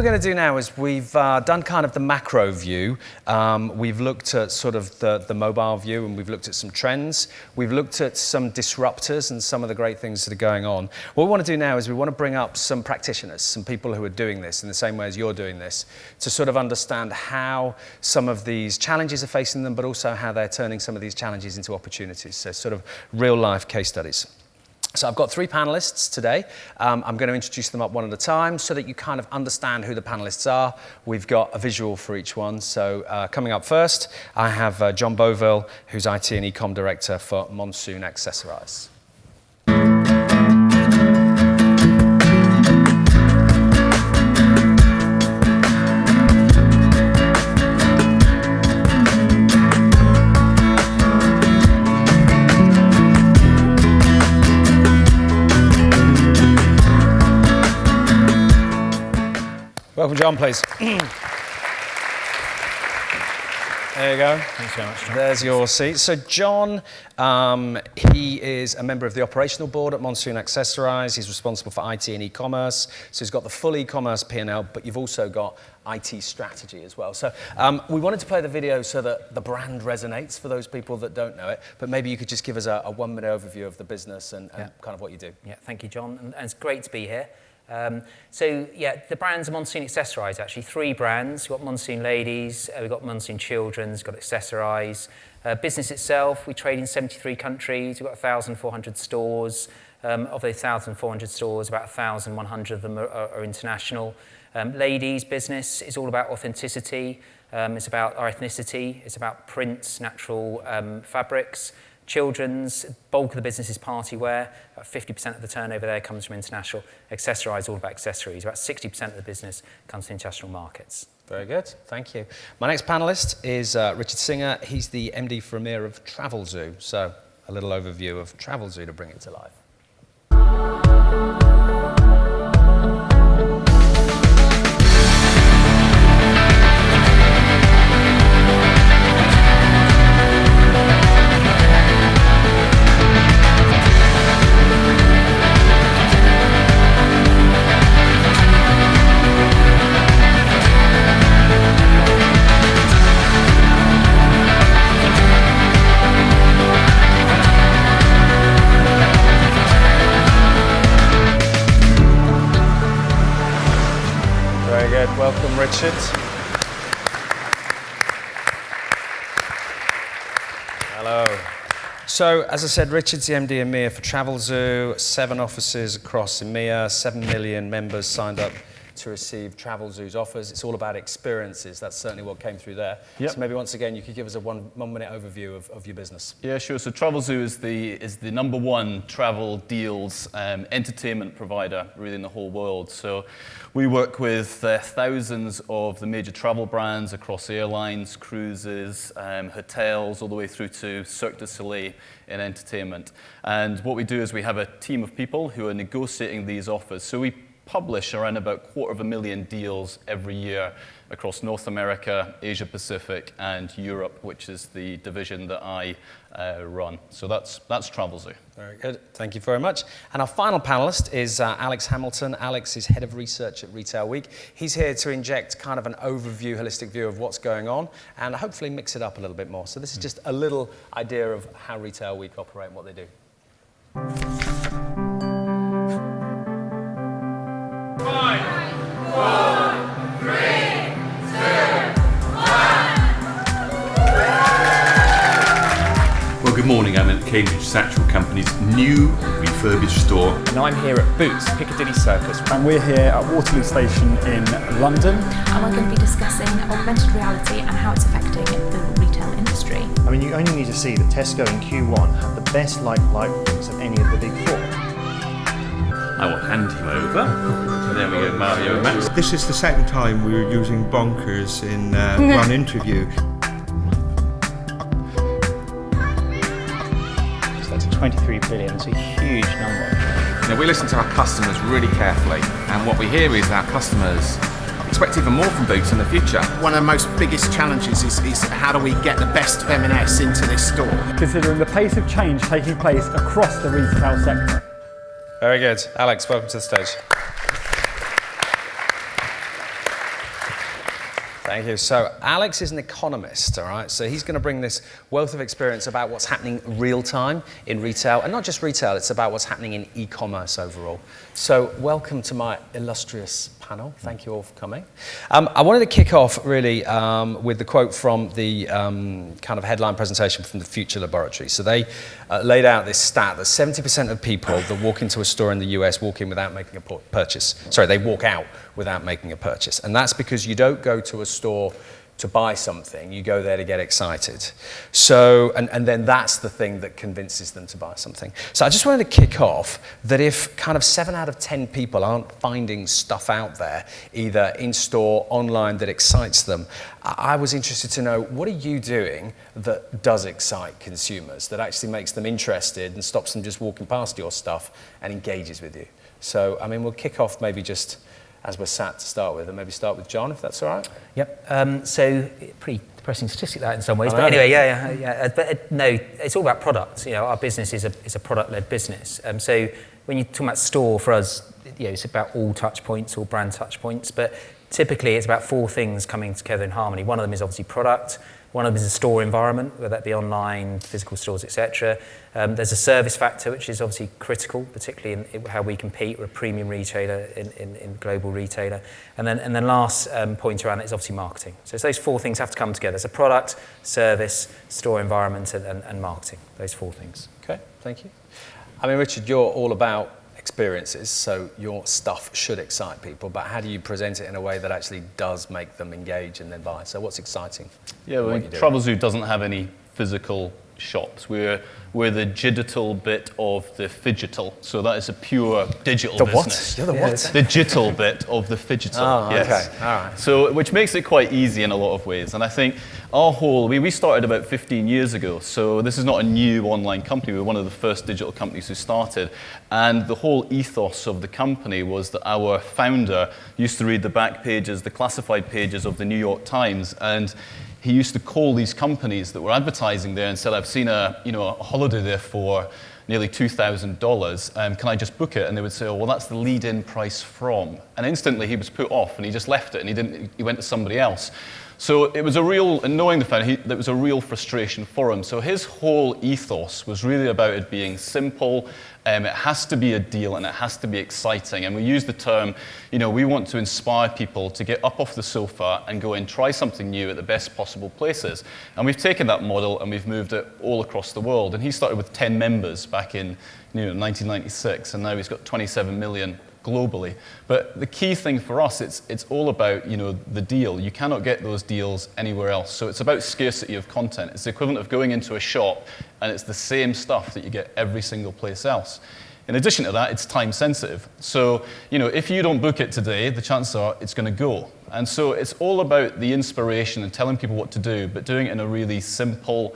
we're going to do now is we've done kind of the macro view. We've looked at sort of the mobile view, and we've looked at some trends. We've looked at some disruptors and some of the great things that are going on. What we want to do now is we want to bring up some practitioners, some people who are doing this in the same way as you're doing this, to sort of understand how some of these challenges are facing them, but also how they're turning some of these challenges into opportunities. So sort of real life case studies. So I've got 3 panelists today. I'm going to introduce them up one at a time so that you kind of understand who the panelists are. We've got a visual for each one. So coming up first, I have John Boville, who's IT and Ecom Director for Monsoon Accessorize. Welcome, John, please. There you go. Thanks very much, John. There's your seat. So John, he is a member of the operational board at Monsoon Accessorize. He's responsible for IT and e-commerce. So he's got the full e-commerce P&L, but you've also got IT strategy as well. So we wanted to play the video so that the brand resonates for those people that don't know it, but maybe you could just give us a 1-minute overview of the business and kind of what you do. Yeah, thank you, John. And it's great to be here. The brands are Monsoon Accessorize, actually. 3 brands. We've got Monsoon Ladies, we've got Monsoon Children's, we've got Accessorize. Business itself, we trade in 73 countries. We've got 1,400 stores. Of those 1,400 stores, about 1,100 of them are international. Ladies business is all about authenticity. It's about our ethnicity. It's about prints, natural fabrics. Children's, bulk of the business is party wear. About 50% of the turnover there comes from international. Accessorize, all about accessories. About 60% of the business comes from international markets. Very good, thank you. My next panelist is Richard Singer. He's the MD for EMEA of Travelzoo. So a little overview of Travelzoo to bring it to life. Welcome, Richard. Hello. So, as I said, Richard's the MD EMEA for Travelzoo, 7 offices across EMEA, 7 million members signed up to receive Travelzoo's offers. It's all about experiences. That's certainly what came through there. Yep. So maybe once again, you could give us a 1-minute overview of your business. Yeah, sure. So Travelzoo is the #1 travel deals entertainment provider really in the whole world. So we work with thousands of the major travel brands across airlines, cruises, hotels, all the way through to Cirque du Soleil in entertainment. And what we do is we have a team of people who are negotiating these offers. So we publish around about 250,000 deals every year across North America, Asia Pacific, and Europe, which is the division that I run. So that's Travelzoo. Very good. Thank you very much. And our final panelist is Alex Hamilton. Alex is head of research at Retail Week. He's here to inject kind of an overview, holistic view of what's going on, and hopefully mix it up a little bit more. So this is just a little idea of how Retail Week operate and what they do. 5, 4, 3, 2, 1. Well, good morning. I'm at Cambridge Satchel Company's new refurbished store. And I'm here at Boots, Piccadilly Circus. And we're here at Waterloo Station in London. And we're going to be discussing augmented reality and how it's affecting the retail industry. I mean, you only need to see that Tesco in Q1 had the best like-for-like performance of any of the big 4. I will hand him over. There we go, Mario and Max. This is the second time we were using bonkers in one interview. So that's 23 billion, it's a huge number. Now, we listen to our customers really carefully, and what we hear is our customers expect even more from Boots in the future. One of the most biggest challenges is how do we get the best of M&S into this store? Considering the pace of change taking place across the retail sector. Very good. Alex, welcome to the stage. Thank you. So Alex is an economist, all right? So he's going to bring this wealth of experience about what's happening real time in retail, and not just retail, it's about what's happening in e-commerce overall. So welcome to my illustrious panel. Thank you all for coming. I wanted to kick off really with the quote from the kind of headline presentation from the Future Laboratory. So they laid out this stat that 70% of people that walk into a store in the US walk in without making a purchase. Sorry, they walk out without making a purchase. And that's because you don't go to a store to buy something, you go there to get excited. So, and then that's the thing that convinces them to buy something. So I just wanted to kick off that if kind of 7 out of 10 people aren't finding stuff out there, either in store, online, that excites them, I was interested to know, what are you doing that does excite consumers, that actually makes them interested and stops them just walking past your stuff and engages with you? So, I mean, we'll kick off maybe just as we're sat to start with, and maybe start with John, if that's all right. Yep. So pretty depressing statistic that in some ways, but anyway, yeah. But no, it's all about products. You know, our business is a product-led business. So when you talk about store, for us, you know, it's about all touch points, all brand touch points. But typically, it's about 4 things coming together in harmony. One of them is obviously product. One of them is a store environment, whether that be online, physical stores, etc. There's a service factor, which is obviously critical, particularly in how we compete. We're a premium retailer in global retailer. And then last point around it is obviously marketing. So those 4 things have to come together. So product, service, store environment, and marketing. Those 4 things. Okay, thank you. I mean, Richard, you're all about experiences, so your stuff should excite people, but how do you present it in a way that actually does make them engage and then buy? So what's exciting? Yeah, well, Travelzoo doesn't have any physical shops. We're the digital bit of the phygital, so that is a pure digital business. You're the what? The digital bit of the phygital. Oh, yes. Okay, all right. So, which makes it quite easy in a lot of ways, and I think our whole, we started about 15 years ago, so this is not a new online company. We were one of the first digital companies who started, and the whole ethos of the company was that our founder used to read the back pages, the classified pages of the New York Times, and he used to call these companies that were advertising there and said, I've seen a holiday there for nearly $2,000, can I just book it? And they would say, oh, well, that's the lead-in price from. And instantly he was put off and he just left it and he went to somebody else. So it was a real, and knowing the founder, that was a real frustration for him. So his whole ethos was really about it being simple. It has to be a deal and it has to be exciting. And we use the term, we want to inspire people to get up off the sofa and go and try something new at the best possible places. And we've taken that model and we've moved it all across the world. And he started with 10 members back in 1996, and now he's got 27 million globally. But the key thing for us, it's all about the deal. You cannot get those deals anywhere else. So it's about scarcity of content. It's the equivalent of going into a shop and it's the same stuff that you get every single place else. In addition to that, it's time sensitive. So if you don't book it today, the chances are it's going to go. And so it's all about the inspiration and telling people what to do, but doing it in a really simple,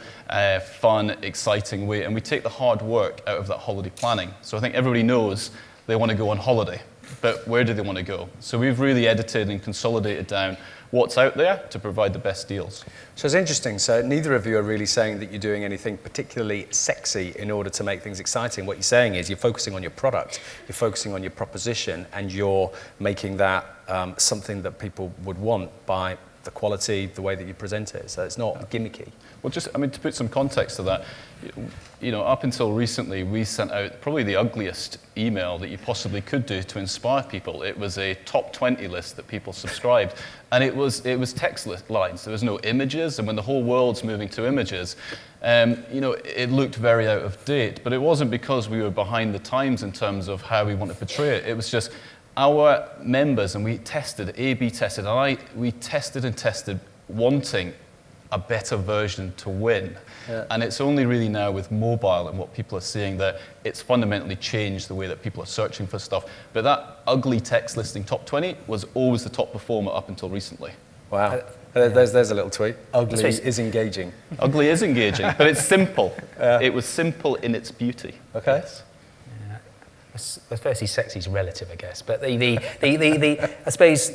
fun, exciting way. And we take the hard work out of that holiday planning. So I think everybody knows they want to go on holiday, but where do they want to go? So we've really edited and consolidated down what's out there to provide the best deals. So it's interesting. So neither of you are really saying that you're doing anything particularly sexy in order to make things exciting. What you're saying is you're focusing on your product, you're focusing on your proposition, and you're making that something that people would want by the quality, the way that you present it. So it's not gimmicky. Well, to put some context to that, up until recently, we sent out probably the ugliest email that you possibly could do to inspire people. It was a top 20 list that people subscribed, and it was text lines. There was no images, and when the whole world's moving to images, it looked very out of date. But it wasn't because we were behind the times in terms of how we want to portray it. It was just our members, and we tested, A/B tested, and we tested and tested, wanting a better version to win. Yeah. And it's only really now with mobile and what people are seeing that it's fundamentally changed the way that people are searching for stuff. But that ugly text listing top 20 was always the top performer up until recently. Wow. There's a little tweet. Ugly is engaging. Ugly is engaging, but it's simple. It was simple in its beauty. Okay. Yes. Firstly, sexy is relative, I guess. But I suppose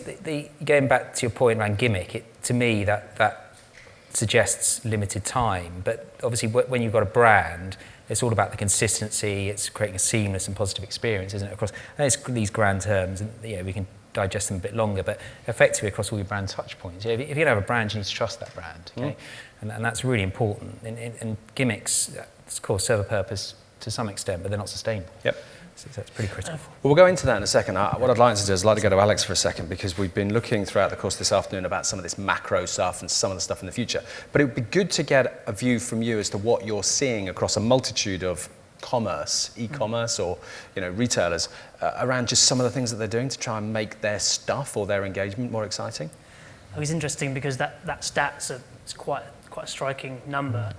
going back to your point around gimmick, to me that suggests limited time. But obviously, when you've got a brand, it's all about the consistency. It's creating a seamless and positive experience, isn't it? Across, and it's these grand terms, and we can digest them a bit longer, but effectively across all your brand touch points. If you're going to have a brand, you need to trust that brand, okay? And that's really important. And gimmicks, of course, serve a purpose to some extent, but they're not sustainable. Yep. So that's pretty critical. Well, we'll go into that in a second. What I'd like to do is I'd like to go to Alex for a second, because we've been looking throughout the course this afternoon about some of this macro stuff and some of the stuff in the future. But it would be good to get a view from you as to what you're seeing across a multitude of commerce, e-commerce, or retailers around just some of the things that they're doing to try and make their stuff or their engagement more exciting. It was interesting because that stats is quite a striking number,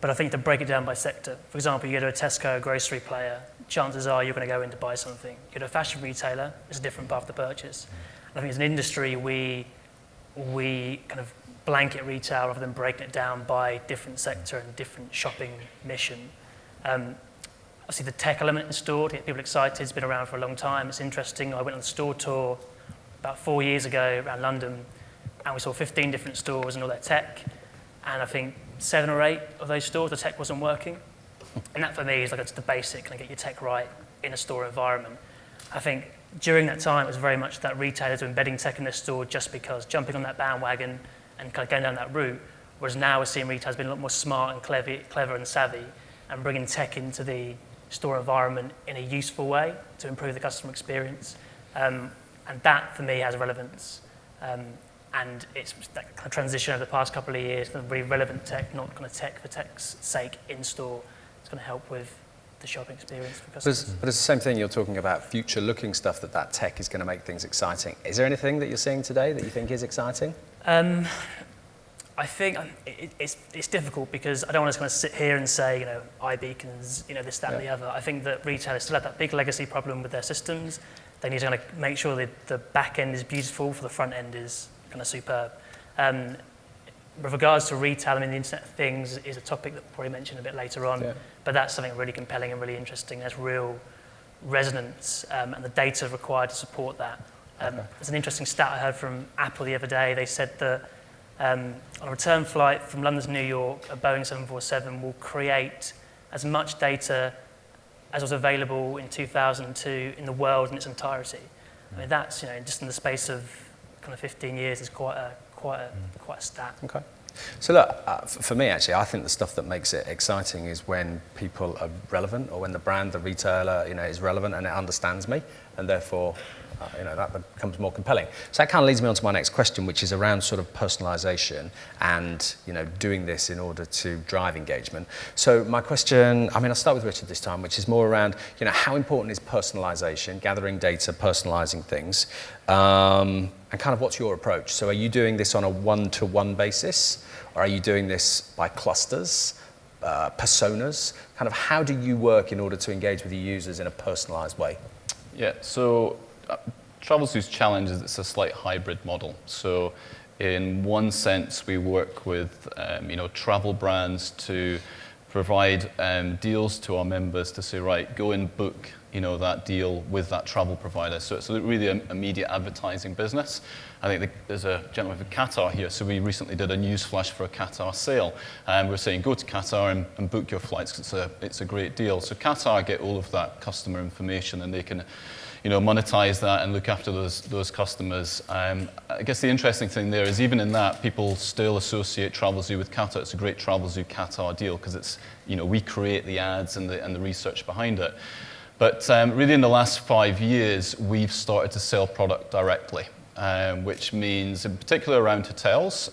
but I think to break it down by sector. For example, you go to a Tesco, a grocery player, chances are you're going to go in to buy something. You go to a fashion retailer, it's a different path to purchase. And I think as an industry, we kind of blanket retail rather than breaking it down by different sector and different shopping mission. Obviously, the tech element in store to get people excited has been around for a long time. It's interesting. I went on a store tour about 4 years ago around London, and we saw 15 different stores and all their tech. And I think 7 or 8 of those stores, the tech wasn't working. And that for me is like, it's the basic, kind of get your tech right in a store environment. I think during that time, it was very much that retailers were embedding tech in their store just because, jumping on that bandwagon and kind of going down that route. Whereas now we're seeing retailers being a lot more smart and clever and savvy, and bringing tech into the store environment in a useful way to improve the customer experience. And that, for me, has relevance. And it's that kind of transition over the past couple of years, kind of really relevant tech, not kind of tech for tech's sake in store. It's going to help with the shopping experience for customers. But it's the same thing, you're talking about future-looking stuff that tech is going to make things exciting. Is there anything that you're seeing today that you think is exciting? I think it's difficult because I don't want to kind of sit here and say, iBeacons, this, that, and the other. I think that retailers still have that big legacy problem with their systems. They need to kind of make sure that the back end is beautiful for the front end is kind of superb. With regards to retail, the Internet of Things is a topic that we'll probably mention a bit later on, but that's something really compelling and really interesting. There's real resonance and the data required to support that. There's an interesting stat I heard from Apple the other day. They said that on a return flight from London to New York, a Boeing 747 will create as much data as was available in 2002 in the world in its entirety. I mean, that's, just in the space of kind of 15 years is quite a stat. Okay. So look, for me actually, I think the stuff that makes it exciting is when people are relevant, or when the brand, the retailer, is relevant and it understands me, and therefore, that becomes more compelling. So that kind of leads me on to my next question, which is around sort of personalization and, doing this in order to drive engagement. So my question, I'll start with Richard this time, which is more around, how important is personalization, gathering data, personalizing things, and kind of what's your approach? So are you doing this on a one-to-one basis, or are you doing this by clusters, personas? Kind of how do you work in order to engage with your users in a personalized way? Yeah, so Travelzoo's challenge is it's a slight hybrid model. So in one sense, we work with travel brands to provide deals to our members to say, right, go and book that deal with that travel provider. So it's really an immediate advertising business. I think there's a gentleman from Qatar here, so we recently did a news flash for a Qatar sale, and we're saying go to Qatar and book your flights because it's a great deal. So Qatar get all of that customer information, and they can monetize that and look after those customers. I guess the interesting thing there is even in that, people still associate Travelzoo with Qatar. It's a great Travelzoo Qatar deal because it's, we create the ads and the research behind it. But really in the last 5 years, we've started to sell product directly, which means in particular around hotels,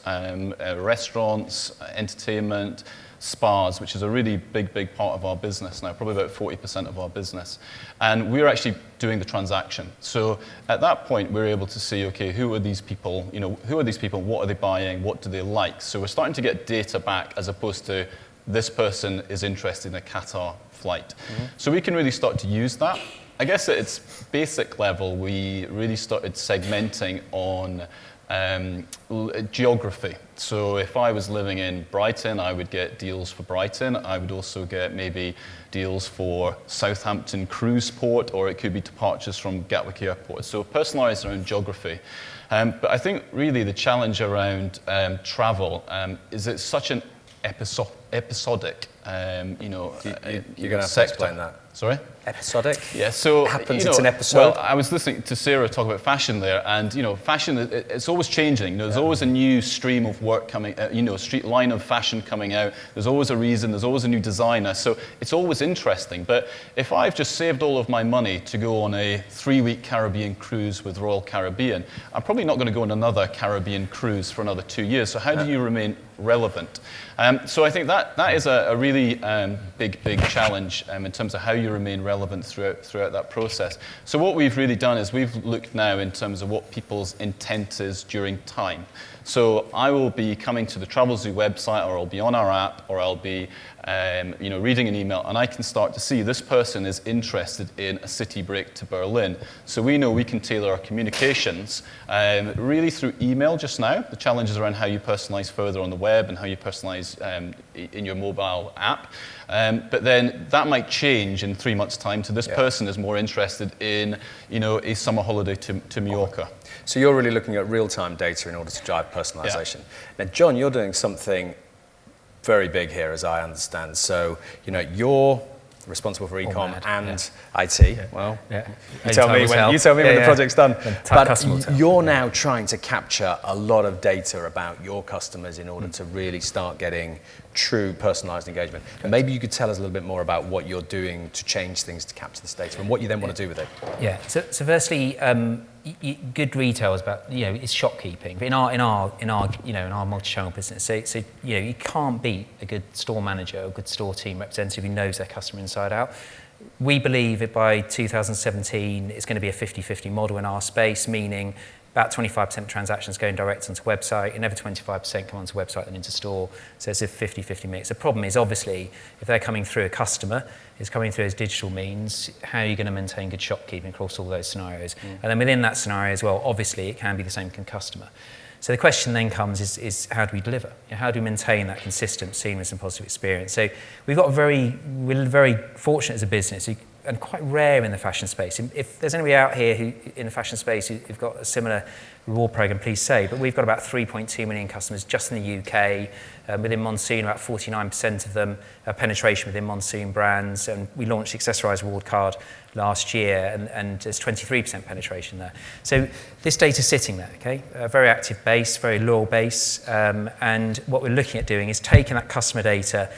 restaurants, entertainment, spas, which is a really big part of our business now, probably about 40% of our business. And we're actually doing the transaction. So at that point, we're able to see, okay, who are these people? What are they buying? What do they like? So we're starting to get data back as opposed to this person is interested in a Qatar flight. Mm-hmm. So we can really start to use that. I guess at its basic level, we really started segmenting on geography. So if I was living in Brighton, I would get deals for Brighton. I would also get maybe deals for Southampton Cruise Port, or it could be departures from Gatwick Airport. So personalised around geography. But I think really the challenge around travel is it's such an episodic. You know, you're going to have to explain that. Sorry? Episodic? Yeah, so happens, it's an episode. Well, I was listening to Sarah talk about fashion there, and you know, fashion it's always changing. You know, there's always a new stream of work coming. You know, street line of fashion coming out. There's always a reason. There's always a new designer. So it's always interesting. But if I've just saved all of my money to go on a 3-week Caribbean cruise with Royal Caribbean, I'm probably not going to go on another Caribbean cruise for another 2 years. So how do you remain relevant? So I think that is a really big challenge in terms of how you remain relevant throughout that process. So what we've really done is we've looked now in terms of what people's intent is during time. So I will be coming to the Travelzoo website, or I'll be on our app, or I'll be you know, reading an email, and I can start to see this person is interested in a city break to Berlin. So we know we can tailor our communications really through email just now. The challenge is around how you personalize further on the web and how you personalize in your mobile app. But then that might change in 3 months' time to this person is more interested in, you know, a summer holiday to Mallorca. So you're really looking at real-time data in order to drive personalization. Now, John, you're doing something very big here, as I understand. So, you know, you're responsible for e-com and IT. Well, you tell me when the project's done. But you're now trying to capture a lot of data about your customers in order to really start getting true personalized engagement. And maybe you could tell us a little bit more about what you're doing to change things to capture this data and what you then want to do with it. Yeah. So firstly, good retail is about, you know, it's shopkeeping. But in our multi-channel business, so you know, you can't beat a good store manager or a good store team representative who knows their customer inside out. We believe that by 2017 it's going to be a 50-50 model in our space, meaning about 25% of transactions going direct onto website, another 25% come onto website and into store. So it's a 50-50 mix. The problem is, obviously, if they're coming through a customer, it's coming through as digital means, how are you going to maintain good shopkeeping across all those scenarios? And then within that scenario as well, obviously, it can be the same customer. So the question then comes is how do we deliver? You know, how do we maintain that consistent, seamless and positive experience? So we're very fortunate as a business, and quite rare in the fashion space. If there's anybody out here who in the fashion space who've got a similar reward program, please say. But we've got about 3.2 million customers just in the UK. Within Monsoon, about 49% of them penetration within Monsoon brands. And we launched the Accessorised Reward Card last year, and there's 23% penetration there. So this data's sitting there, okay? A very active base, very loyal base. And what we're looking at doing is taking that customer data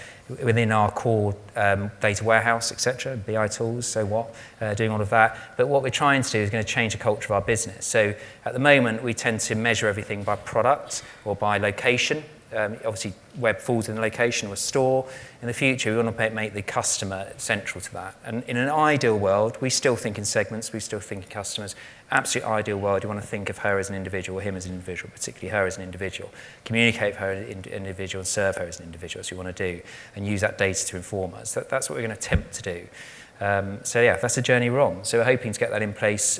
within our core data warehouse, etc., BI tools, so what, doing all of that. But what we're trying to do is going to change the culture of our business. So at the moment, we tend to measure everything by product or by location. Obviously, web falls in the location of a store. In the future, we want to make the customer central to that. And in an ideal world, we still think in segments, we still think in customers. Absolute ideal world, you want to think of her as an individual, or him as an individual, particularly her as an individual. Communicate with her as an individual and serve her as an individual, as you want to do, and use that data to inform us. That's what we're going to attempt to do. So yeah, that's the journey we're on. So we're hoping to get that in place.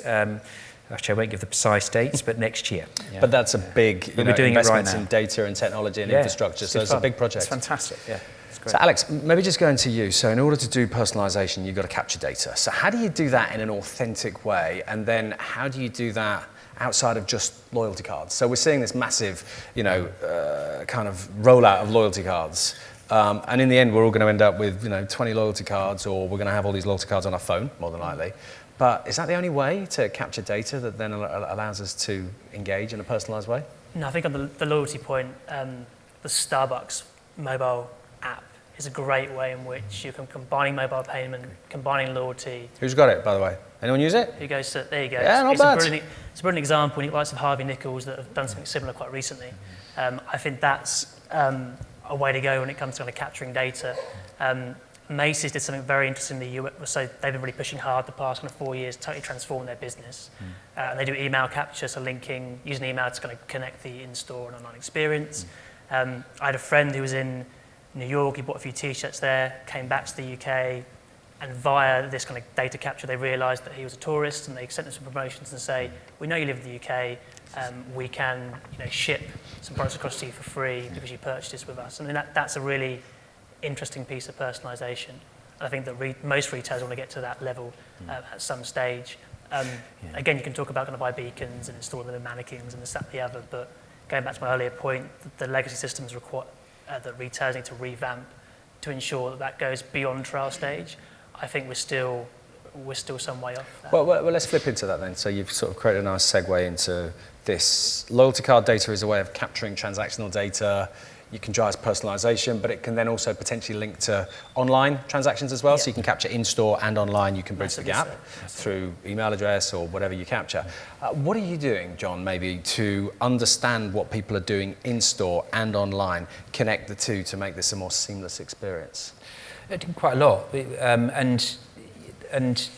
Actually, I won't give the precise dates, but next year. Yeah. But that's a big investment right in data and technology and infrastructure, so it's a big project. It's fantastic, yeah. So Alex, maybe just going to you. So in order to do personalization, you've got to capture data. So how do you do that in an authentic way? And then how do you do that outside of just loyalty cards? So we're seeing this massive, kind of rollout of loyalty cards. And in the end, we're all going to end up with 20 loyalty cards, or we're going to have all these loyalty cards on our phone, more than likely. But is that the only way to capture data that then allows us to engage in a personalised way? No, I think on the loyalty point, the Starbucks mobile app is a great way in which you can combining mobile payment, combining loyalty. Who's got it, by the way? Anyone use it? There you go. Yeah, not bad. It's a brilliant example. And likes of Harvey Nichols that have done something similar quite recently. I think that's a way to go when it comes to kind of capturing data. Macy's did something very interesting in the US, so they've been really pushing hard the past kind of 4 years, totally transformed their business. And they do email capture, so using email to kind of connect the in-store and online experience. I had a friend who was in New York, he bought a few t-shirts there, came back to the UK, and via this kind of data capture, they realised that he was a tourist, and they sent him some promotions and say, we know you live in the UK, we can ship some products across to you for free because you purchased this with us. I mean, that's a really interesting piece of personalisation. I think that most retailers want to get to that level at some stage. Again, you can talk about kind of iBeacons and installing them in mannequins and this, that, the other, but going back to my earlier point, the legacy systems require that retailers need to revamp to ensure that that goes beyond trial stage, I think we're still some way off that. Well, let's flip into that then. So you've sort of created a nice segue into this. Loyalty card data is a way of capturing transactional data. You can drive personalization, but it can then also potentially link to online transactions as well. Yeah. So you can capture in-store and online. You can bridge the gap through email address or whatever you capture. What are you doing, John, maybe to understand what people are doing in-store and online, connect the two to make this a more seamless experience? Quite a lot, and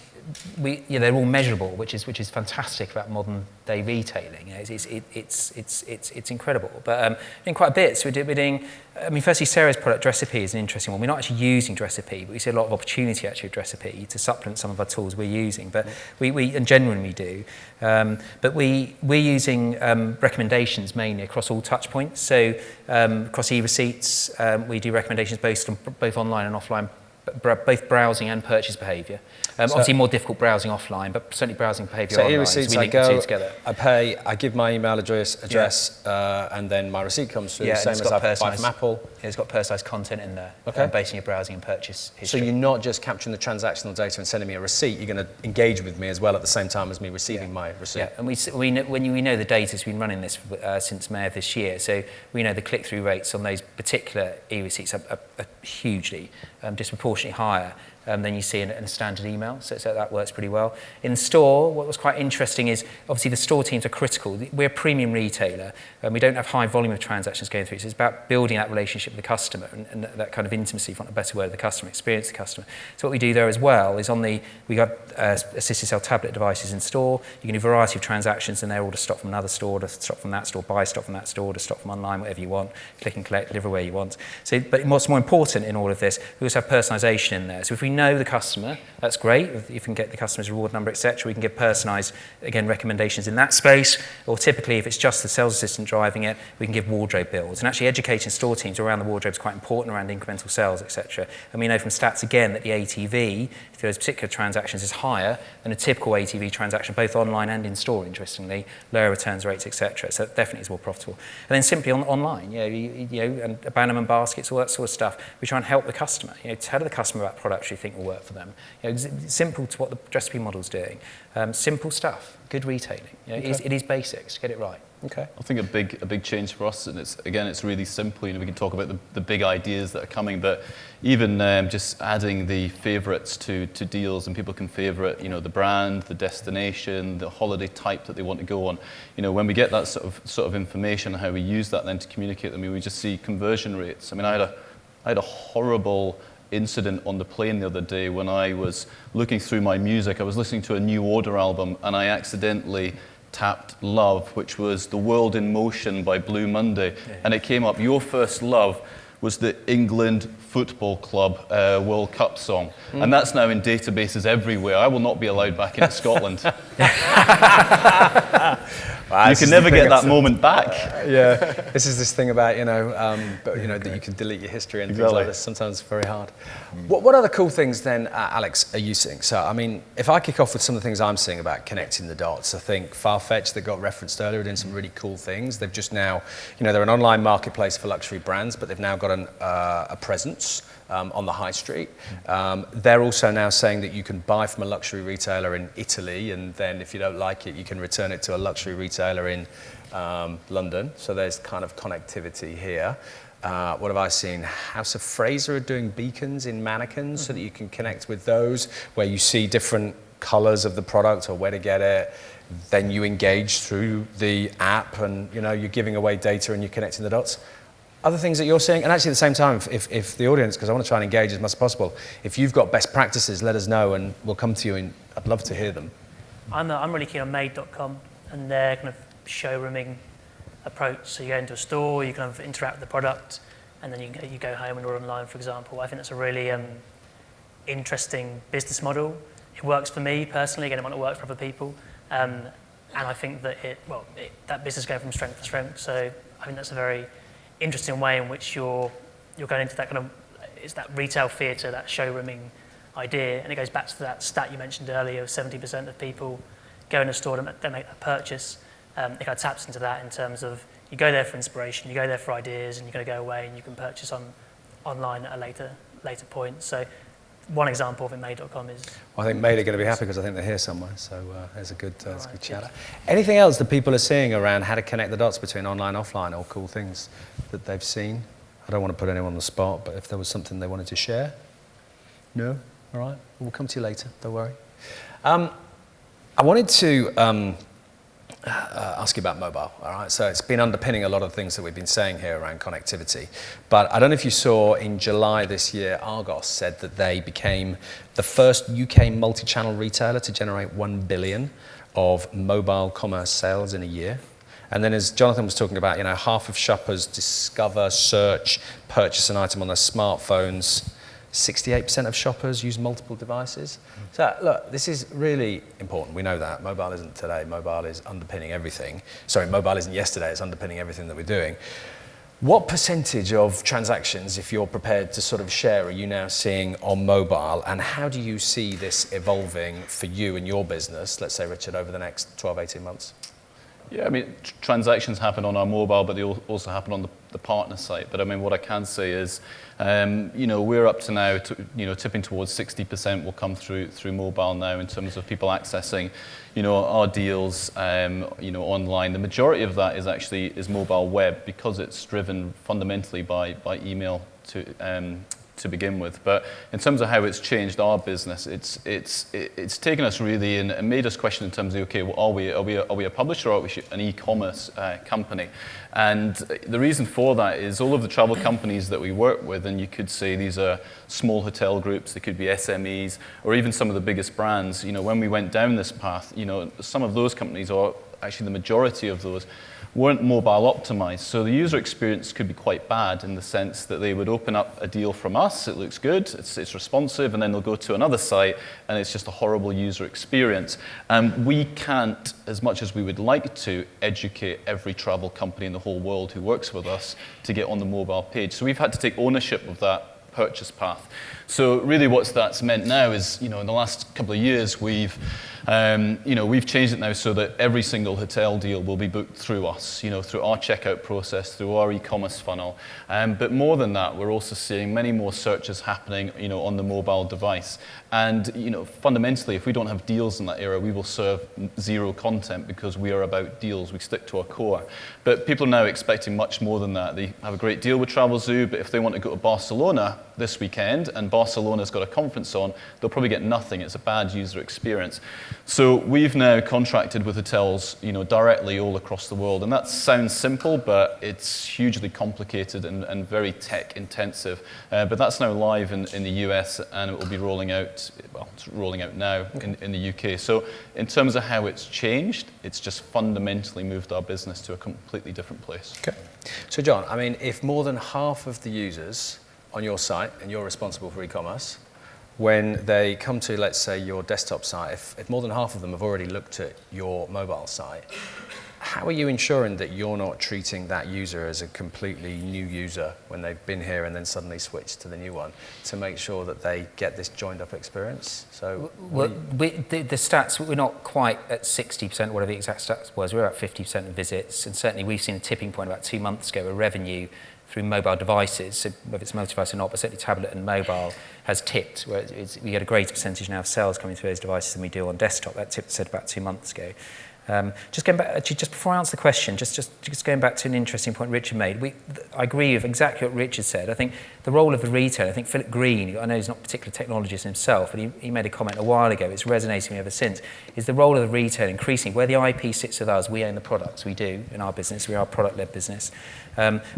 they're all measurable, which is fantastic about modern day retailing. It's incredible. But in quite a bit, so we're doing. I mean, firstly, Sarah's product Dressipy is an interesting one. We're not actually using Dressipy, but we see a lot of opportunity actually with Dressipy to supplement some of our tools we're using. But we and genuinely do. But we're using recommendations mainly across all touch points. So across e-receipts, we do recommendations based on both online and offline, both browsing and purchase behaviour. Obviously more difficult browsing offline, but certainly browsing behaviour online. E-receipts, so we link the two together. I pay, I give my email address, and then my receipt comes through, same as I buy from Apple. Yeah, it's got personalised content in there, based on your browsing and purchase history. So you're not just capturing the transactional data and sending me a receipt, you're going to engage with me as well at the same time as me receiving my receipt. Yeah, and we know the data's been running this since May of this year, so we know the click-through rates on those particular e-receipts are hugely, disproportionately higher than you see in a standard email, so that works pretty well. In store, what was quite interesting is, obviously the store teams are critical. We're a premium retailer, and we don't have high volume of transactions going through, so it's about building that relationship with the customer and that kind of intimacy, for want of a better word, the customer, experience the customer. So what we do there as well is we got assisted sell tablet devices in store. You can do a variety of transactions in there, order stock from another store, order stock from that store, buy stock from that store, order stock from online, whatever you want, click and collect, deliver where you want. So, but what's more important in all of this, we also have personalisation in there. So if we know the customer, that's great. If you can get the customer's reward number, etc., we can give personalised, again, recommendations in that space. Or typically, if it's just the sales assistant driving it, we can give wardrobe builds. And actually, educating store teams around the wardrobe is quite important, around incremental sales, etc. And we know from stats again that the ATV for those particular transactions is higher than a typical ATV transaction, both online and in store. Interestingly, lower returns rates, etc. So it definitely is more profitable. And then simply online, and abandonment baskets, all that sort of stuff. We try and help the customer. Tell the customer about products you think will work for them. Simple to what the Dressipy model's doing. Simple stuff, good retailing. It is basics. Get it right. Okay. I think a big change for us, and it's really simple. We can talk about the big ideas that are coming, but even just adding the favourites to deals, and people can favourite, the brand, the destination, the holiday type that they want to go on. When we get that sort of information and how we use that then to communicate them, we just see conversion rates. I mean, I had a horrible incident on the plane the other day when I was looking through my music. I was listening to a New Order album, and I accidentally tapped Love, which was The World in Motion by Blue Monday, and it came up, Your First Love was the England Football Club World Cup song. And that's now in databases everywhere. I will not be allowed back into Scotland. You can never get that moment back. This is this thing about, that you can delete your history and things like this. Sometimes it's very hard. What other cool things then, Alex, are you seeing? So, I mean, if I kick off with some of the things I'm seeing about connecting the dots, I think Farfetch, that got referenced earlier, are doing some really cool things. They've just now, they're an online marketplace for luxury brands, but they've now got a presence on the high street. They're also now saying that you can buy from a luxury retailer in Italy, and then if you don't like it, you can return it to a luxury retailer in London. So there's kind of connectivity here. What have I seen? House of Fraser are doing beacons in mannequins so that you can connect with those, where you see different colors of the product or where to get it. Then you engage through the app, and you're giving away data and you're connecting the dots. Other things that you're seeing, and actually at the same time, if the audience, because I want to try and engage as much as possible, if you've got best practices, let us know and we'll come to you, and I'd love to hear them. I'm really keen on made.com and their kind of showrooming approach. So you go into a store, you kind of interact with the product, and then you go home and order online, for example. I think that's a really interesting business model. It works for me personally. Again, it might not work for other people. And I think that that business goes from strength to strength. So I think that's a very interesting way in which you're going into that kind of, it's that retail theatre, that showrooming idea, and it goes back to that stat you mentioned earlier, 70% of people go in a store and they make that purchase. It kind of taps into that in terms of you go there for inspiration, you go there for ideas, and you're going to go away and you can purchase online at a later later point. So one example of it, May.com is... Well, I think May are going to be happy because I think they're here somewhere, so there's a good chat. Anything else that people are seeing around how to connect the dots between online and offline, or cool things that they've seen? I don't want to put anyone on the spot, but if there was something they wanted to share? No? All right. We'll come to you later, don't worry. I wanted to ask you about mobile, all right? So it's been underpinning a lot of things that we've been saying here around connectivity. But I don't know if you saw in July this year, Argos said that they became the first UK multi-channel retailer to generate 1 billion of mobile commerce sales in a year. And then as Jonathan was talking about, half of shoppers discover, search, purchase an item on their smartphones. 68% of shoppers use multiple devices. So look, this is really important. We know that. Mobile isn't today. Mobile is underpinning everything. Sorry, mobile isn't yesterday. It's underpinning everything that we're doing. What percentage of transactions, if you're prepared to sort of share, are you now seeing on mobile? And how do you see this evolving for you and your business, let's say, Richard, over the next 12, 18 months? Yeah, I mean, transactions happen on our mobile, but they also happen on the partner site. But I mean, what I can say is, we're up to now, tipping towards 60% will come through mobile now in terms of people accessing, our deals, online. The majority of that is mobile web because it's driven fundamentally by email to begin with. But in terms of how it's changed our business, it's taken us really and made us question in terms of, okay, well, are we a publisher or are we an e-commerce company? And the reason for that is all of the travel companies that we work with, and you could say these are small hotel groups, they could be SMEs, or even some of the biggest brands. When we went down this path, some of those companies, or actually the majority of those, weren't mobile optimized. So the user experience could be quite bad in the sense that they would open up a deal from us, it looks good, it's responsive, and then they'll go to another site and it's just a horrible user experience. And we can't, as much as we would like to, educate every travel company in the whole world who works with us to get on the mobile page. So we've had to take ownership of that purchase path. So really what that's meant now is, in the last couple of years, we've changed it now so that every single hotel deal will be booked through us, through our checkout process, through our e-commerce funnel. But more than that, we're also seeing many more searches happening, on the mobile device. And, fundamentally, if we don't have deals in that area, we will serve zero content because we are about deals. We stick to our core. But people are now expecting much more than that. They have a great deal with Travelzoo, but if they want to go to Barcelona this weekend and Barcelona's got a conference on, they'll probably get nothing. It's a bad user experience. So we've now contracted with hotels, directly all across the world. And that sounds simple, but it's hugely complicated and very tech intensive. But that's now live in the US, and it will be rolling out, well, it's rolling out now in the UK. So in terms of how it's changed, it's just fundamentally moved our business to a completely different place. Okay. So John, I mean, if more than half of the users on your site, and you're responsible for e-commerce, when they come to, let's say, your desktop site, if more than half of them have already looked at your mobile site, how are you ensuring that you're not treating that user as a completely new user when they've been here and then suddenly switched to the new one, to make sure that they get this joined up experience? So the stats, we're not quite at 60%, whatever the exact stats was. We're about 50% of visits, and certainly we've seen a tipping point about 2 months ago where revenue through mobile devices, so whether it's multi-device or not, but certainly tablet and mobile, has tipped. Where we get a greater percentage now of sales coming through those devices than we do on desktop. That tipped, said, about 2 months ago. Just going back, actually, just before I answer the question, just going back to an interesting point Richard made. I agree with exactly what Richard said. I think the role of the retailer, I think Philip Green, I know he's not a particular technologist himself, but he made a comment a while ago, it's resonating with me ever since, is the role of the retailer increasing. Where the IP sits with us, we own the products, we do in our business, we are a product-led business.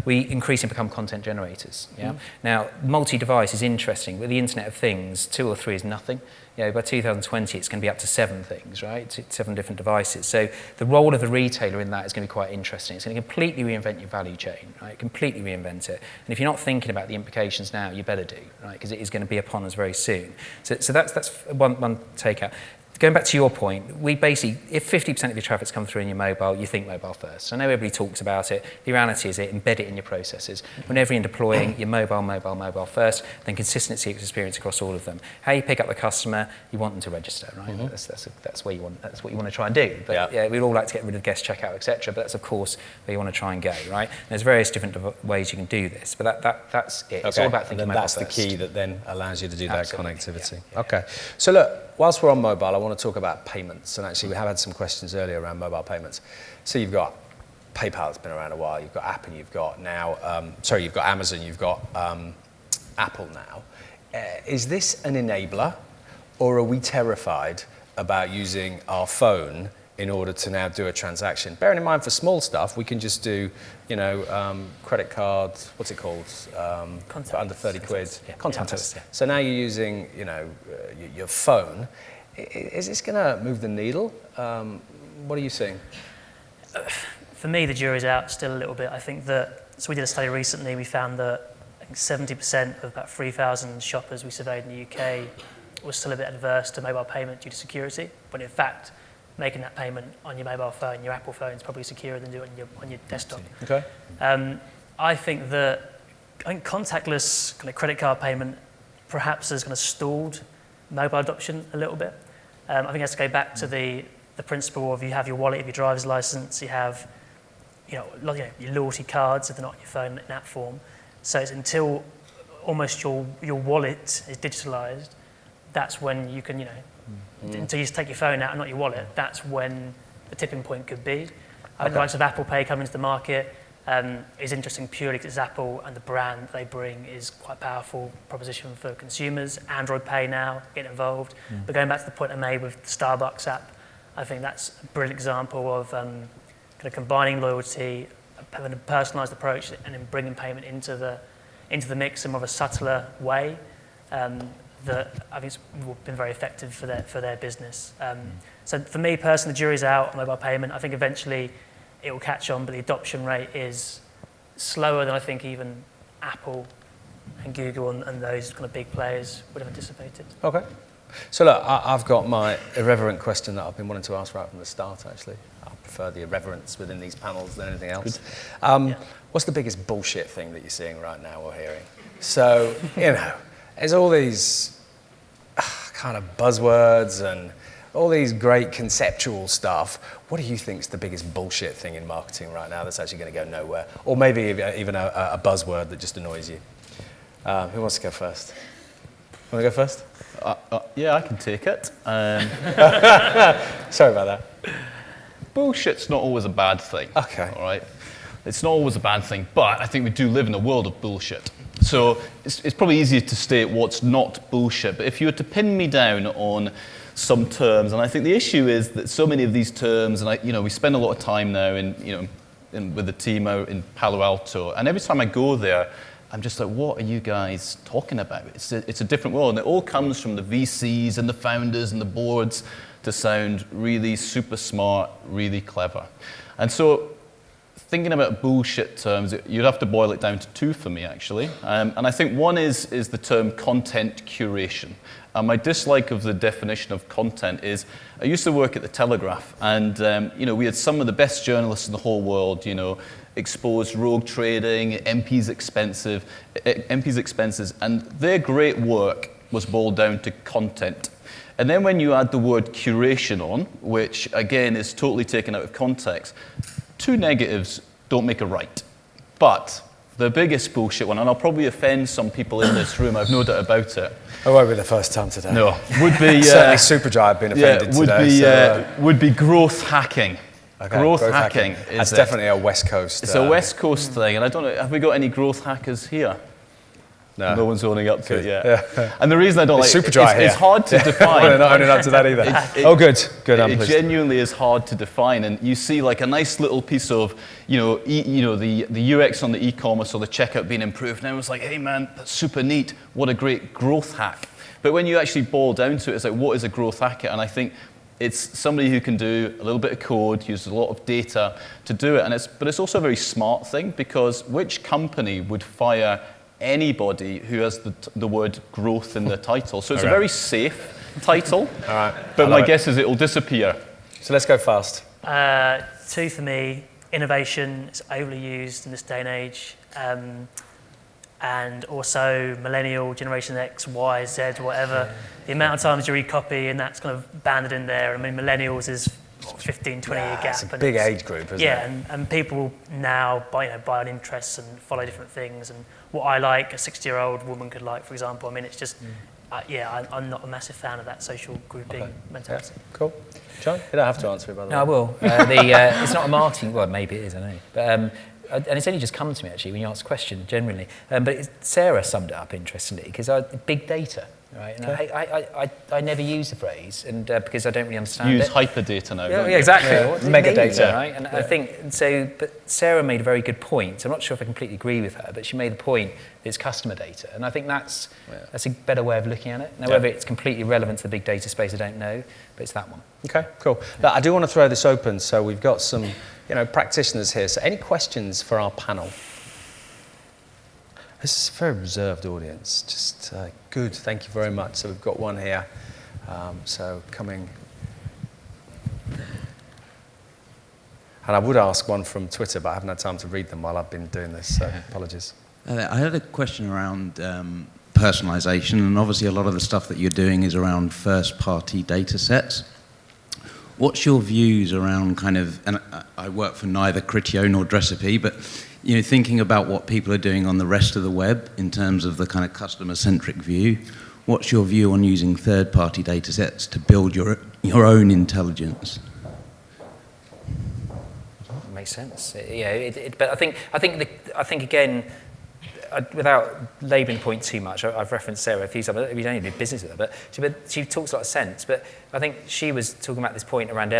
We increasingly become content generators. Yeah? Now, multi-device is interesting. With the Internet of Things, 2 or 3 is nothing. By 2020, it's going to be up to 7 things, right? 7 different devices. So the role of the retailer in that is going to be quite interesting. It's going to completely reinvent your value chain, right? Completely reinvent it. And if you're not thinking about the implications now, you better do, right? Because it is going to be upon us very soon. So that's one takeout. going back to your point, we basically, if 50% of your traffic's come through in your mobile, you think mobile first. I know everybody talks about it. The reality is embed it in your processes. Whenever you're deploying, your mobile first, then consistency of experience across all of them. How you pick up the customer, you want them to register, right? That's what you want to try and do. But yeah, we'd all like to get rid of guest checkout, etc. But that's of course where you want to try and go, right? And there's various different ways you can do this, but that's it. It's all about thinking mobile that's first. the key that then allows you to do Absolutely. that connectivity. Yeah. Okay. So look, whilst we're on mobile, I want to talk about payments. And actually, we have had some questions earlier around mobile payments. So you've got PayPal that's been around a while. You've got Apple. You've got now. You've got Amazon. You've got Apple now. Is this an enabler, or are we terrified about using our phone in order to now do a transaction? Bearing in mind, for small stuff, we can just do, credit card, what's it called? For under 30 quid. Yeah. Contactless. Yeah. So now you're using, your phone. Is this going to move the needle? What are you seeing? For me, the jury's out still a little bit. I think that, so we did a study recently, we found that I think 70% of about 3,000 shoppers we surveyed in the UK was still a bit adverse to mobile payment due to security, when in fact, making that payment on your mobile phone, your Apple phone, is probably secure than doing it on your desktop. Okay. I think contactless kind of credit card payment perhaps has kind of stalled mobile adoption a little bit. I think it has to go back to the principle of you have your wallet, your driver's license, you have your loyalty cards if they're not on your phone in app form. So it's until almost your wallet is digitalized, that's when you can, until you just take your phone out and not your wallet, that's when the tipping point could be. I think the likes of Apple Pay coming into the market is interesting purely because it's Apple and the brand they bring is quite a powerful proposition for consumers. Android Pay now, getting involved. But going back to the point I made with the Starbucks app, I think that's a brilliant example of kind of combining loyalty, having a personalised approach, and then bringing payment into the mix in more of a subtler way. That I think has been very effective for their business. So for me personally, the jury's out on mobile payment. I think eventually it will catch on, but the adoption rate is slower than I think even Apple and Google and those kind of big players would have anticipated. Okay. So look, I've got my irreverent question that I've been wanting to ask right from the start, actually. I prefer the irreverence within these panels than anything else. What's the biggest bullshit thing that you're seeing right now or hearing? So, there's all these kind of buzzwords and all these great conceptual stuff. What do you think is the biggest bullshit thing in marketing right now that's actually going to go nowhere? Or maybe even a buzzword that just annoys you? Who wants to go first? Want to go first? Yeah, I can take it. Sorry about that. Bullshit's not always a bad thing. Okay. All right? It's not always a bad thing, but I think we do live in a world of bullshit. So it's probably easier to state what's not bullshit, but if you were to pin me down on some terms, and I think the issue is that so many of these terms, and we spend a lot of time now with the team out in Palo Alto, and every time I go there, I'm just like, what are you guys talking about? It's a different world, and it all comes from the VCs and the founders and the boards to sound really super smart, really clever. And so thinking about bullshit terms, you'd have to boil it down to two for me, actually. And I think one is the term content curation. My dislike of the definition of content is, I used to work at the Telegraph, and we had some of the best journalists in the whole world, exposed rogue trading, MPs' expenses, and their great work was boiled down to content. And then when you add the word curation on, which again is totally taken out of context, two negatives don't make a right. But the biggest bullshit one, and I'll probably offend some people in this room, I've no doubt about it. It won't be the first time today. No, would be certainly Superdry have been offended today. Would be growth hacking. Okay, growth hacking. That's definitely a West Coast. It's a West Coast thing, and I don't know. Have we got any growth hackers here? No one's owning up to it yet. Yeah. And the reason I don't like it's hard to define. Not owning up to that either. Good. It genuinely is hard to define, and you see like a nice little piece of, the UX on the e-commerce or the checkout being improved. And everyone's like, hey man, that's super neat. What a great growth hack. But when you actually boil down to it, it's like, what is a growth hacker? And I think it's somebody who can do a little bit of code, use a lot of data to do it. But it's also a very smart thing, because which company would fire anybody who has the word growth in their title? So it's a very safe title. All right. But my guess is it will disappear. So let's go fast. 2 for me. Innovation is overly used in this day and age. And also millennial, Generation X, Y, Z, whatever. The amount of times you read copy and that's kind of banded in there. I mean, millennials is 15, 20 year gap. It's a big age group, isn't it? Yeah, and people now buy on interests and follow different things. And what I like, a 60-year-old woman could like, for example. I mean, it's just, I'm not a massive fan of that social grouping mentality. Yeah, cool. John, you don't have to answer it, by the way. No, I will. It's not a marketing, well, maybe it is, I know. But, and it's only just come to me, actually, when you asked the question, generally. But Sarah summed it up, interestingly, because big data, right? And I never use the phrase, and because I don't really understand use it. hyperdata now, Yeah, exactly. Yeah. What does it Megadata. mean, right? And I think, but Sarah made a very good point. I'm not sure if I completely agree with her, but she made the point that it's customer data. And I think that's a better way of looking at it. Now, whether it's completely relevant to the big data space, I don't know, but it's that one. Okay, cool. Now, I do want to throw this open, so we've got some practitioners here. So any questions for our panel? This is a very reserved audience. Just good, thank you very much. So we've got one here. So coming. And I would ask one from Twitter, but I haven't had time to read them while I've been doing this, so apologies. I had a question around personalization, and obviously a lot of the stuff that you're doing is around first-party data sets. What's your views around kind of, and I work for neither Criteo nor Dressipy, but thinking about what people are doing on the rest of the web in terms of the kind of customer-centric view, what's your view on using third-party data sets to build your own intelligence? Makes sense. But I think again, without labouring the point too much, I've referenced Sarah a few times. We don't even do business with her, but she talks a lot of sense. But I think she was talking about this point around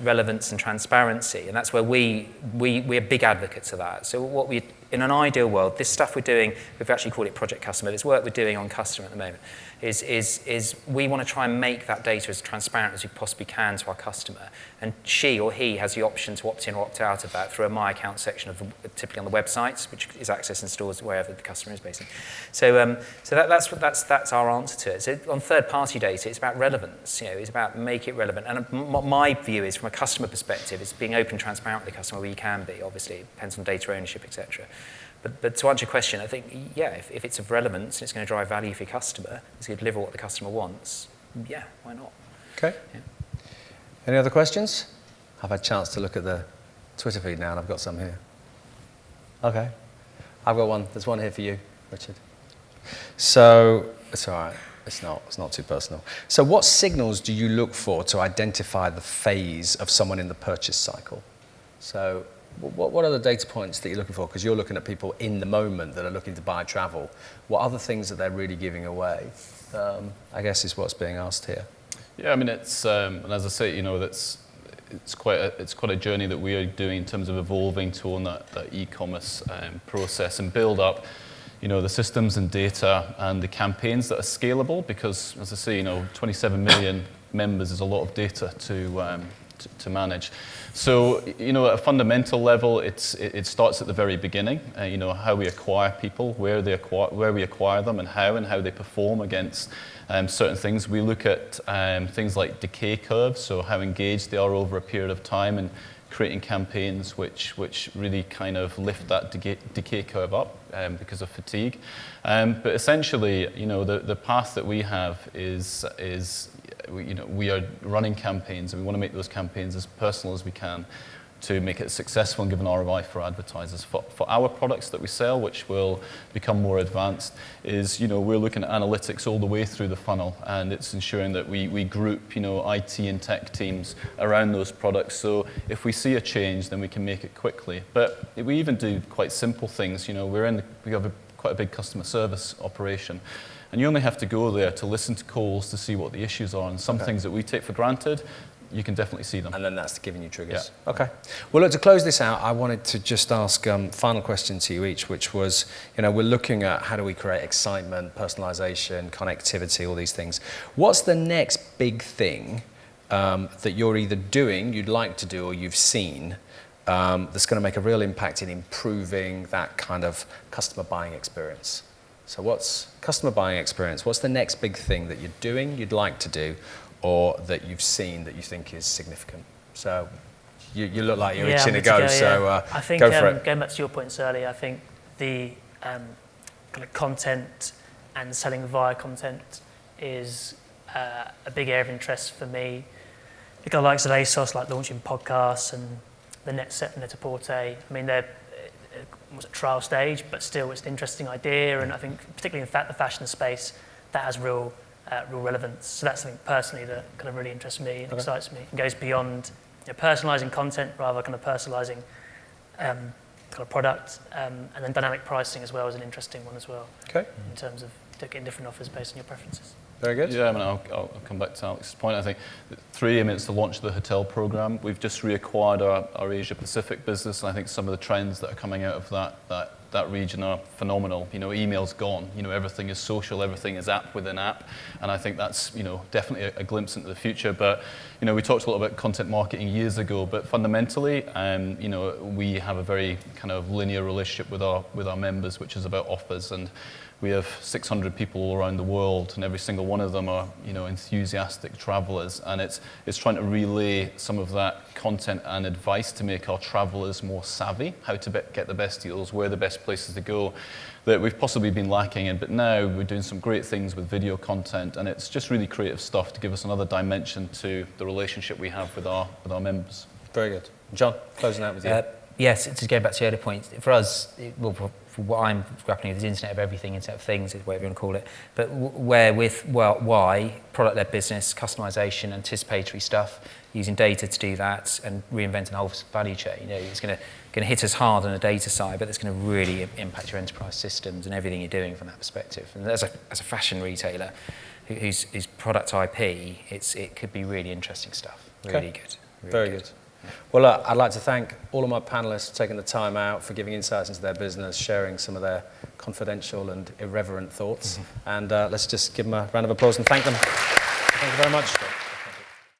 relevance and transparency, and that's where we're big advocates of that. So in an ideal world, this stuff we're doing, we've actually called it Project Customer. This work we're doing on customer at the moment is we want to try and make that data as transparent as we possibly can to our customer. And she or he has the option to opt in or opt out of that through a My Account section typically on the websites, which is accessed in stores wherever the customer is basically. So that's our answer to it. So on third-party data, it's about relevance. It's about make it relevant. And my view is, from a customer perspective, it's being open, transparent with the customer where you can be. Obviously, it depends on data ownership, etc. But to answer your question, I think, if it's of relevance and it's going to drive value for your customer, it's going to deliver what the customer wants, why not? Okay. Yeah. Any other questions? I've had a chance to look at the Twitter feed now, and I've got some here. Okay. I've got one. There's one here for you, Richard. So, it's all right. It's not too personal. So what signals do you look for to identify the phase of someone in the purchase cycle? So what are the data points that you're looking for? Because you're looking at people in the moment that are looking to buy travel. What other things are they really giving away? I guess is what's being asked here. Yeah, I mean, it's and as I say, it's quite a journey that we are doing in terms of evolving to own that e-commerce process and build up, the systems and data and the campaigns that are scalable. Because, as I say, 27 million members is a lot of data to manage. So, at a fundamental level, it starts at the very beginning. How we acquire people, where we acquire them, and how they perform against certain things. We look at things like decay curves, so how engaged they are over a period of time, and creating campaigns which really kind of lift that decay curve up because of fatigue. But essentially, the path that we have is we are running campaigns, and we want to make those campaigns as personal as we can to make it successful and give an ROI for advertisers. For our products that we sell, which will become more advanced, is we're looking at analytics all the way through the funnel, and it's ensuring that we group IT and tech teams around those products. So if we see a change, then we can make it quickly. But we even do quite simple things. We have quite a big customer service operation. And you only have to go there to listen to calls to see what the issues are. And some things that we take for granted, you can definitely see them. And then that's giving you triggers. Yeah. Okay. Well, look, to close this out, I wanted to just ask final question to you each, which was, we're looking at how do we create excitement, personalization, connectivity, all these things. What's the next big thing that you're either doing, you'd like to do, or you've seen that's going to make a real impact in improving that kind of customer buying experience? So what's customer buying experience? What's the next big thing that you're doing, you'd like to do, or that you've seen that you think is significant? So you look like you're itching to go, so I think, go for it. Going back to your points earlier, I think the kind of content and selling via content is a big area of interest for me. The guy likes of ASOS, like launching podcasts and the Net Net-a-Porter. I mean, they're was at trial stage, but still it's an interesting idea, and I think particularly in the fashion space, that has real relevance. So that's something personally that kind of really interests me and excites me. It goes beyond personalising content, rather kind of personalising kind of product, and then dynamic pricing as well is an interesting one as well. Okay. In terms of getting different offers based on your preferences. Very good. Yeah, I mean, I'll come back to Alex's point. I think 3 minutes to launch the hotel program. We've just reacquired our Asia Pacific business, and I think some of the trends that are coming out of that region are phenomenal. Email's gone. Everything is social, everything is app within app, and I think that's definitely a glimpse into the future. But we talked a lot about content marketing years ago, but fundamentally, we have a very kind of linear relationship with our members, which is about offers, and we have 600 people all around the world, and every single one of them are, enthusiastic travelers. And it's trying to relay some of that content and advice to make our travelers more savvy, how to get the best deals, where the best places to go, that we've possibly been lacking in. But now we're doing some great things with video content, and it's just really creative stuff to give us another dimension to the relationship we have with our members. Very good. John, closing out with you. Yes, to go back to the earlier point, for us, for what I'm grappling with is Internet of Everything, Internet of Things, whatever you want to call it. But why product-led business, customization, anticipatory stuff, using data to do that and reinventing the whole value chain. It's going to hit us hard on the data side, but it's going to really impact your enterprise systems and everything you're doing from that perspective. And as a fashion retailer whose product IP, it could be really interesting stuff. Really good. Really Very good. Well, I'd like to thank all of my panelists for taking the time out, for giving insights into their business, sharing some of their confidential and irreverent thoughts. And let's just give them a round of applause and thank them. Thank you very much.